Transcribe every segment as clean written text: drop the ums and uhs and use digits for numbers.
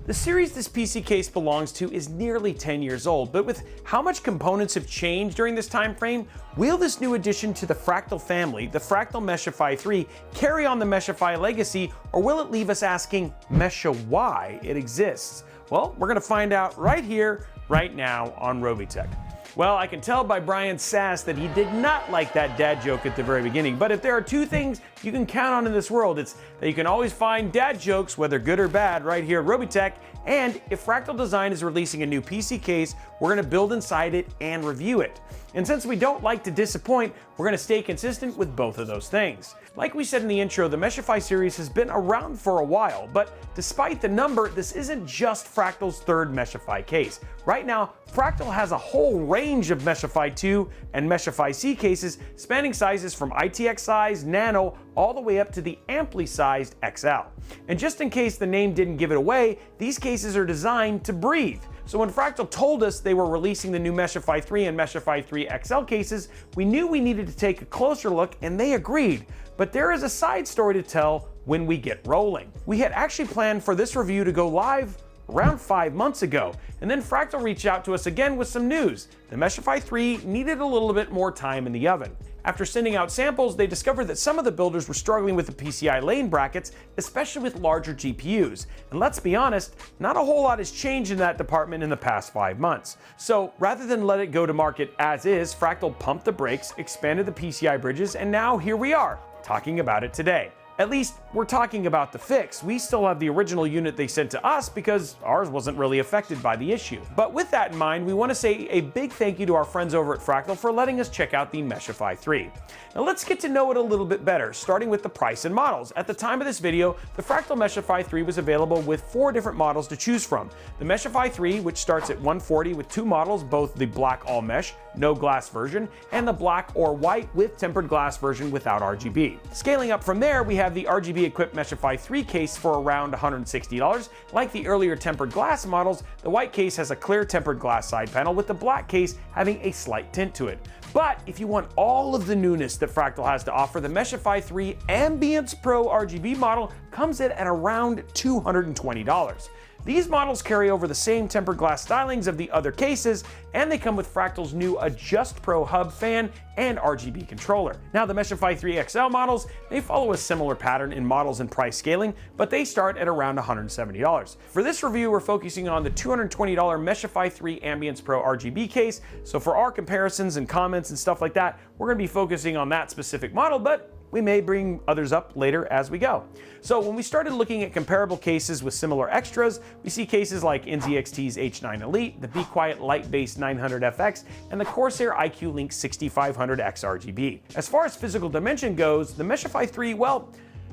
The series this PC case belongs to is nearly 10 years old, but with how much components have changed during this time frame, will this new addition to the Fractal family, the Fractal Meshify 3, carry on the Meshify legacy, or will it leave us asking Mesha why it exists? Well, we're going to find out right here, right now on Robeytech. Well, I can tell by Brian's sass that he did not like that dad joke at the very beginning, but if there are two things you can count on in this world, it's that you can always find dad jokes, whether good or bad, right here at Robeytech, and if Fractal Design is releasing a new PC case, we're going to build inside it and review it. And since we don't like to disappoint, we're going to stay consistent with both of those things. Like we said in the intro, the Meshify series has been around for a while, but despite the number, this isn't just Fractal's third Meshify case. Right now, Fractal has a whole range of Meshify 2 and Meshify C cases spanning sizes from ITX size, Nano, all the way up to the amply sized XL. And just in case the name didn't give it away, these cases are designed to breathe. So when Fractal told us they were releasing the new Meshify 3 and Meshify 3 XL cases, we knew we needed to take a closer look, and they agreed. But there is a side story to tell when we get rolling. We had actually planned for this review to go live around 5 months ago, and then Fractal reached out to us again with some news. The Meshify 3 needed a little bit more time in the oven. After sending out samples, they discovered that some of the builders were struggling with the PCI lane brackets, especially with larger GPUs. And let's be honest, not a whole lot has changed in that department in the past 5 months. So rather than let it go to market as is, Fractal pumped the brakes, expanded the PCI bridges, and now here we are, talking about it today. At least, we're talking about the fix. We still have the original unit they sent to us because ours wasn't really affected by the issue. But with that in mind, we want to say a big thank you to our friends over at Fractal for letting us check out the Meshify 3. Now let's get to know it a little bit better, starting with the price and models. At the time of this video, the Fractal Meshify 3 was available with 4 different models to choose from. The Meshify 3, which starts at $140 with 2 models, both the black all mesh, no glass version, and the black or white with tempered glass version without RGB. Scaling up from there, we have the RGB equipped Meshify 3 case for around $160. Like the earlier tempered glass models, the white case has a clear tempered glass side panel with the black case having a slight tint to it. But if you want all of the newness that Fractal has to offer, the Meshify 3 Ambience Pro RGB model comes in at around $220. These models carry over the same tempered glass stylings of the other cases, and they come with Fractal's new Adjust Pro hub fan and RGB controller. Now the Meshify 3 XL models, they follow a similar pattern in models and price scaling, but they start at around $170. For this review, we're focusing on the $220 Meshify 3 Ambience Pro RGB case, so for our comparisons and comments and stuff like that, we're going to be focusing on that specific model, but we may bring others up later as we go. So when we started looking at comparable cases with similar extras, we see cases like NZXT's H9 Elite, the Be Quiet Light-based 900FX, and the Corsair iQ Link 6500X RGB. As far as physical dimension goes, the Meshify 3, well,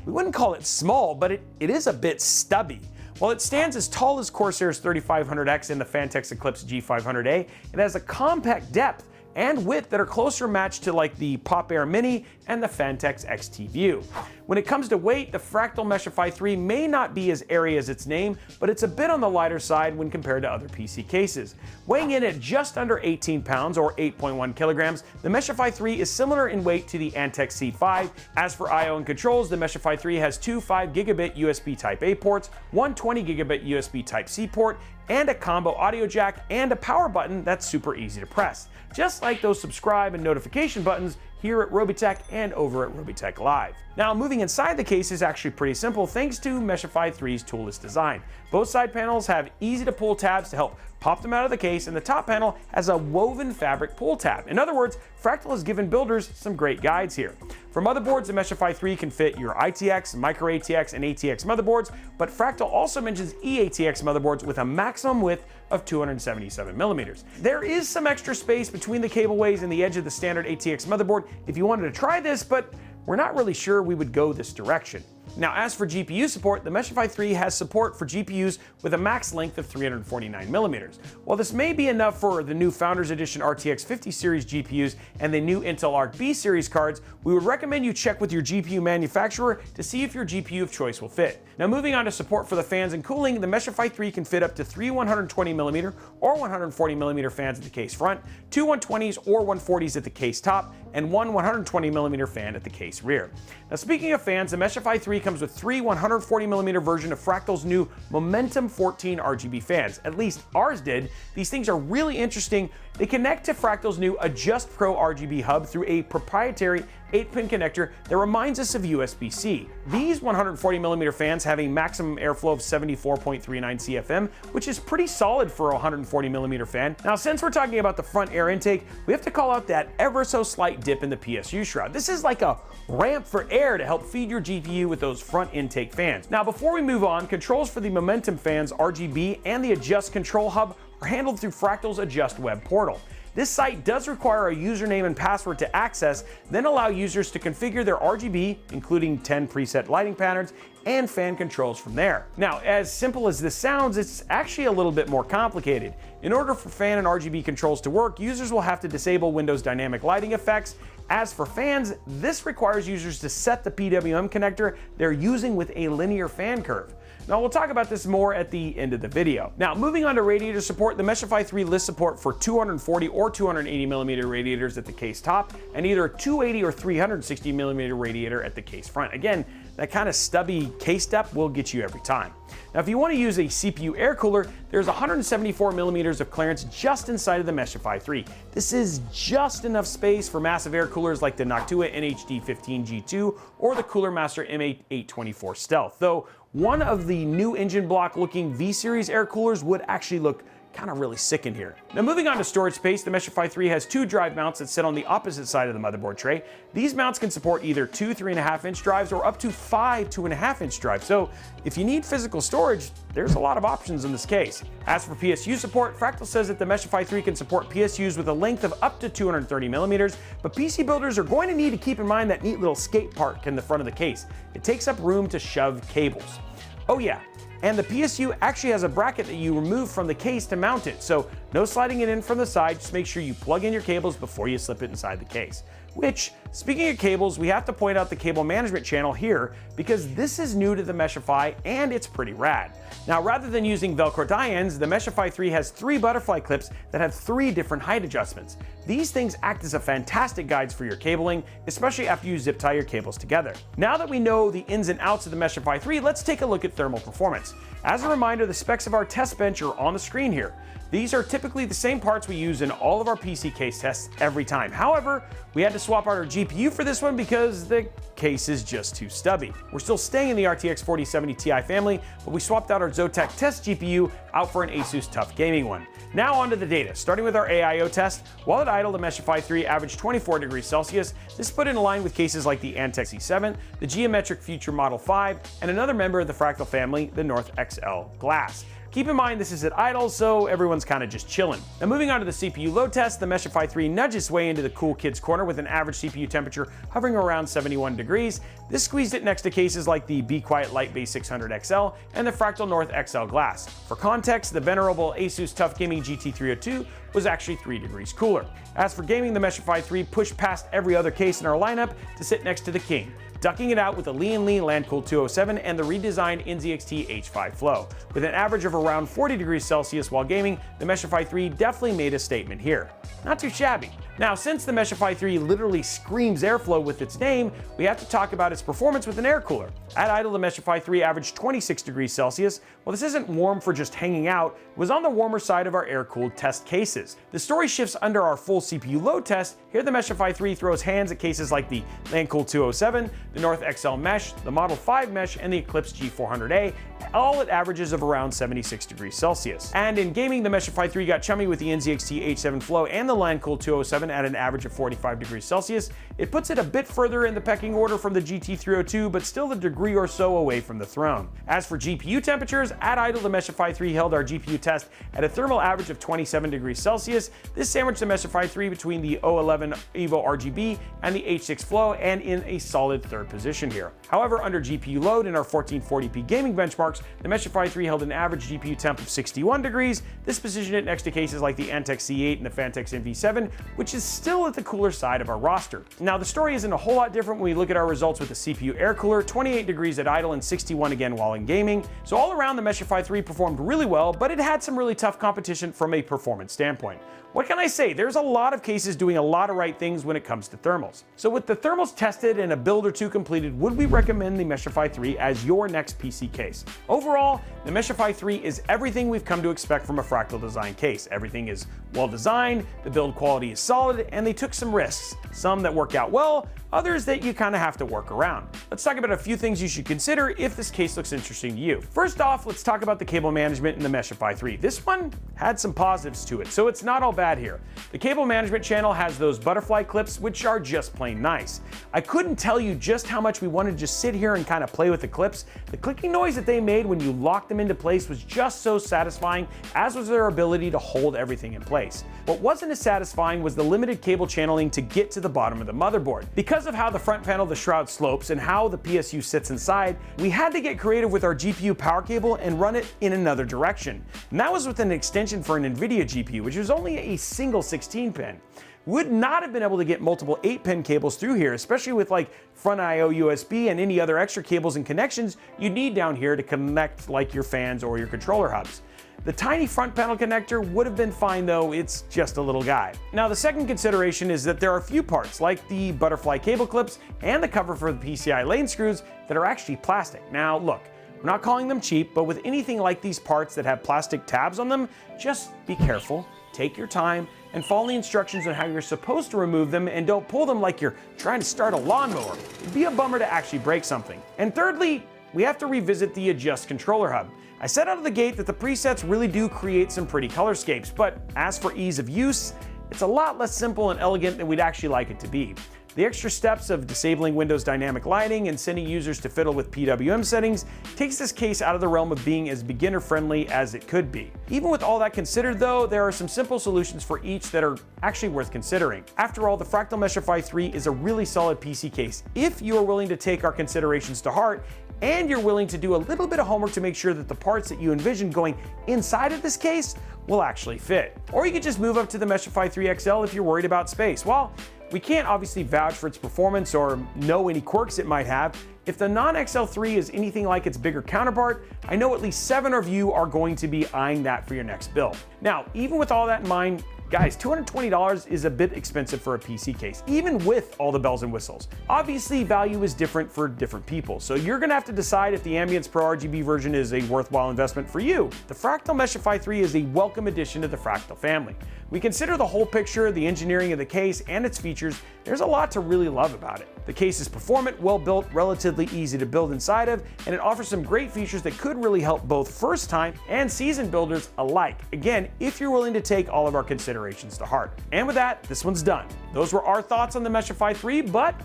we wouldn't call it small, but it is a bit stubby. While it stands as tall as Corsair's 3500X and the Phanteks Eclipse G500A, it has a compact depth and width that are closer matched to like the Pop Air Mini and the Phanteks XT View. When it comes to weight, the Fractal Meshify 3 may not be as airy as its name, but it's a bit on the lighter side when compared to other PC cases. Weighing in at just under 18 pounds or 8.1 kilograms, the Meshify 3 is similar in weight to the Antec C5. As for I/O and controls, the Meshify 3 has 2 5GB USB Type-A ports, one 20GB USB Type-C port, and a combo audio jack and a power button that's super easy to press. Just like those subscribe and notification buttons here at Robeytech and over at Robeytech Live. Now, moving inside the case is actually pretty simple thanks to Meshify 3's toolless design. Both side panels have easy to pull tabs to help pop them out of the case, and the top panel has a woven fabric pull tab. In other words, Fractal has given builders some great guides here. For motherboards, the Meshify 3 can fit your ITX, Micro ATX, and ATX motherboards, but Fractal also mentions eATX motherboards with a maximum width of 277mm. There is some extra space between the cableways and the edge of the standard ATX motherboard if you wanted to try this, but we're not really sure we would go this direction. Now, as for GPU support, the Meshify 3 has support for GPUs with a max length of 349mm. While this may be enough for the new Founders Edition RTX 50 series GPUs and the new Intel Arc B series cards, we would recommend you check with your GPU manufacturer to see if your GPU of choice will fit. Now moving on to support for the fans and cooling, the Meshify 3 can fit up to 3 120mm or 140mm fans at the case front, 2 120s or 140s at the case top, and one 120mm fan at the case rear. Now speaking of fans, the Meshify 3 comes with 3 140mm version of Fractal's new Momentum 14 RGB fans. At least ours did. These things are really interesting. They connect to Fractal's new Adjust Pro RGB hub through a proprietary 8-pin connector that reminds us of USB-C. These 140mm fans have a maximum airflow of 74.39 CFM, which is pretty solid for a 140mm fan. Now, since we're talking about the front air intake, we have to call out that ever so slight dip in the PSU shroud. This is like a ramp for air to help feed your GPU with those front intake fans. Now, before we move on, controls for the Momentum fans RGB and the Adjust Control Hub are handled through Fractal's Adjust web portal. This site does require a username and password to access, then allow users to configure their RGB, including 10 preset lighting patterns, and fan controls from there. Now, as simple as this sounds, it's actually a little bit more complicated. In order for fan and RGB controls to work, users will have to disable Windows dynamic lighting effects. As for fans, this requires users to set the PWM connector they're using with a linear fan curve. Now we'll talk about this more at the end of the video. Now moving on to radiator support, the Meshify 3 lists support for 240 or 280mm radiators at the case top, and either a 280 or 360mm radiator at the case front. Again, that kind of stubby case step will get you every time. Now if you want to use a CPU air cooler, there's 174mm of clearance just inside of the Meshify 3. This is just enough space for massive air coolers like the Noctua NHD15G2 or the Cooler Master M824 Stealth, though one of the new engine block looking V-Series air coolers would actually look kind of really sick in here. Now moving on to storage space, the Meshify 3 has 2 drive mounts that sit on the opposite side of the motherboard tray. These mounts can support either 2 3.5-inch drives or up to 5 2.5-inch drives. So if you need physical storage, there's a lot of options in this case. As for PSU support, Fractal says that the Meshify 3 can support PSUs with a length of up to 230mm, but PC builders are going to need to keep in mind that neat little skate park in the front of the case. It takes up room to shove cables. Oh yeah, and the PSU actually has a bracket that you remove from the case to mount it, so no sliding it in from the side, just make sure you plug in your cables before you slip it inside the case. Which, speaking of cables, we have to point out the cable management channel here because this is new to the Meshify and it's pretty rad. Now rather than using Velcro tie ends, the Meshify 3 has 3 butterfly clips that have 3 different height adjustments. These things act as a fantastic guides for your cabling, especially after you zip tie your cables together. Now that we know the ins and outs of the Meshify 3, let's take a look at thermal performance. As a reminder, the specs of our test bench are on the screen here. These are typically the same parts we use in all of our PC case tests every time. However, we had to swap out our GPU for this one because the case is just too stubby. We're still staying in the RTX 4070 Ti family, but we swapped out our Zotac test GPU out for an Asus TUF Gaming one. Now onto the data. Starting with our AIO test, while at idle, the Meshify 3 averaged 24 degrees Celsius. This put in line with cases like the Antec C7, the Geometric Future Model 5, and another member of the Fractal family, the North XL Glass. Keep in mind this is at idle, so everyone's kind of just chilling. Now moving on to the CPU load test, the Meshify 3 nudged its way into the cool kids corner with an average CPU temperature hovering around 71 degrees. This squeezed it next to cases like the Be Quiet Lightbase 600 XL and the Fractal North XL Glass. For context, the venerable Asus TUF Gaming GT302 was actually 3 degrees cooler. As for gaming, the Meshify 3 pushed past every other case in our lineup to sit next to the king, ducking it out with the Lee & Lee Landcool 207 and the redesigned NZXT H5 Flow. With an average of around 40 degrees Celsius while gaming, the Meshify 3 definitely made a statement here. Not too shabby. Now, since the Meshify 3 literally screams airflow with its name, we have to talk about its performance with an air cooler. At idle, the Meshify 3 averaged 26 degrees Celsius. While this isn't warm for just hanging out, it was on the warmer side of our air-cooled test cases. The story shifts under our full CPU load test. Here the Meshify 3 throws hands at cases like the Landcool 207, the North XL Mesh, the Model 5 Mesh, and the Eclipse G400A, all at averages of around 76 degrees Celsius. And in gaming, the Meshify 3 got chummy with the NZXT H7 Flow and the Landcool 207 at an average of 45 degrees Celsius. It puts it a bit further in the pecking order from the GT302, but still a degree or so away from the throne. As for GPU temperatures, at idle, the Meshify 3 held our GPU test at a thermal average of 27 degrees Celsius. This sandwiched the Meshify 3 between the 011 Evo RGB and the H6 Flow, and in a solid third position here. However, under GPU load in our 1440p gaming benchmarks, the Meshify 3 held an average GPU temp of 61 degrees. This positioned it next to cases like the Antec C8 and the Phanteks NV7, which is is still at the cooler side of our roster. Now, the story isn't a whole lot different when we look at our results with the CPU air cooler, 28 degrees at idle and 61 again while in gaming. So all around, the Meshify 3 performed really well, but it had some really tough competition from a performance standpoint. What can I say? There's a lot of cases doing a lot of right things when it comes to thermals. So with the thermals tested and a build or two completed, would we recommend the Meshify 3 as your next PC case? Overall, the Meshify 3 is everything we've come to expect from a Fractal design case. Everything is well designed, the build quality is solid, and they took some risks. Some that work out well, others that you kind of have to work around. Let's talk about a few things you should consider if this case looks interesting to you. First off, let's talk about the cable management in the Meshify 3. This one had some positives to it, so it's not all bad here. The cable management channel has those butterfly clips, which are just plain nice. I couldn't tell you just how much we wanted to just sit here and kind of play with the clips. The clicking noise that they made when you locked them into place was just so satisfying, as was their ability to hold everything in place. What wasn't as satisfying was the limited cable channeling to get to the bottom of the motherboard. Because of how the front panel of the shroud slopes and how the PSU sits inside, we had to get creative with our GPU power cable and run it in another direction. And that was with an extension for an NVIDIA GPU, which was only a single 16-pin. Would not have been able to get multiple 8-pin cables through here, especially with like front I/O USB and any other extra cables and connections you need down here to connect like your fans or your controller hubs. The tiny front panel connector would have been fine though, it's just a little guy. Now the second consideration is that there are a few parts like the butterfly cable clips and the cover for the PCI lane screws that are actually plastic. Now look, we're not calling them cheap, but with anything like these parts that have plastic tabs on them, just be careful, take your time, and follow the instructions on how you're supposed to remove them, and don't pull them like you're trying to start a lawnmower. It'd be a bummer to actually break something. And thirdly, we have to revisit the adjust controller hub. I said out of the gate that the presets really do create some pretty colorscapes, but as for ease of use, it's a lot less simple and elegant than we'd actually like it to be. The extra steps of disabling Windows dynamic lighting and sending users to fiddle with PWM settings takes this case out of the realm of being as beginner-friendly as it could be. Even with all that considered though, there are some simple solutions for each that are actually worth considering. After all, the Fractal Meshify 3 is a really solid PC case if you are willing to take our considerations to heart and you're willing to do a little bit of homework to make sure that the parts that you envision going inside of this case will actually fit. Or you could just move up to the Meshify 3 XL if you're worried about space. While we can't obviously vouch for its performance or know any quirks it might have, if the non-XL3 is anything like its bigger counterpart, I know at least 7 of you are going to be eyeing that for your next build. Now, even with all that in mind, guys, $220 is a bit expensive for a PC case, even with all the bells and whistles. Obviously, value is different for different people, so you're gonna have to decide if the Ambience Pro RGB version is a worthwhile investment for you. The Fractal Meshify 3 is a welcome addition to the Fractal family. We consider the whole picture, the engineering of the case, and its features. There's a lot to really love about it. The case is performant, well built, relatively easy to build inside of, and it offers some great features that could really help both first-time and seasoned builders alike. Again, if you're willing to take all of our considerations to heart. And with that, this one's done. Those were our thoughts on the Meshify 3, but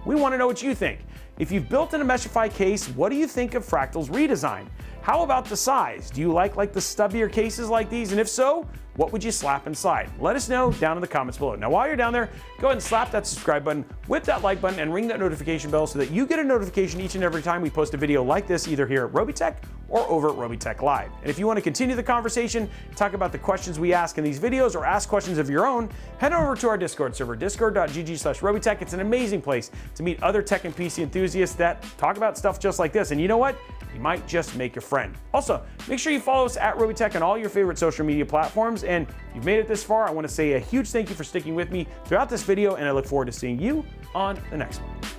we want to know what you think. If you've built in a Meshify case, what do you think of Fractal's redesign? How about the size? Do you like the stubbier cases like these? And if so, what would you slap inside? Let us know down in the comments below. Now, while you're down there, go ahead and slap that subscribe button, whip that like button, and ring that notification bell so that you get a notification each and every time we post a video like this, either here at Robeytech or over at Robeytech Live. And if you want to continue the conversation, talk about the questions we ask in these videos, or ask questions of your own, head over to our Discord server, discord.gg/Robeytech. It's an amazing place to meet other tech and PC enthusiasts that talk about stuff just like this. And you know what? You might just make a friend. Also, make sure you follow us at Robeytech on all your favorite social media platforms. And if you've made it this far, I want to say a huge thank you for sticking with me throughout this video, and I look forward to seeing you on the next one.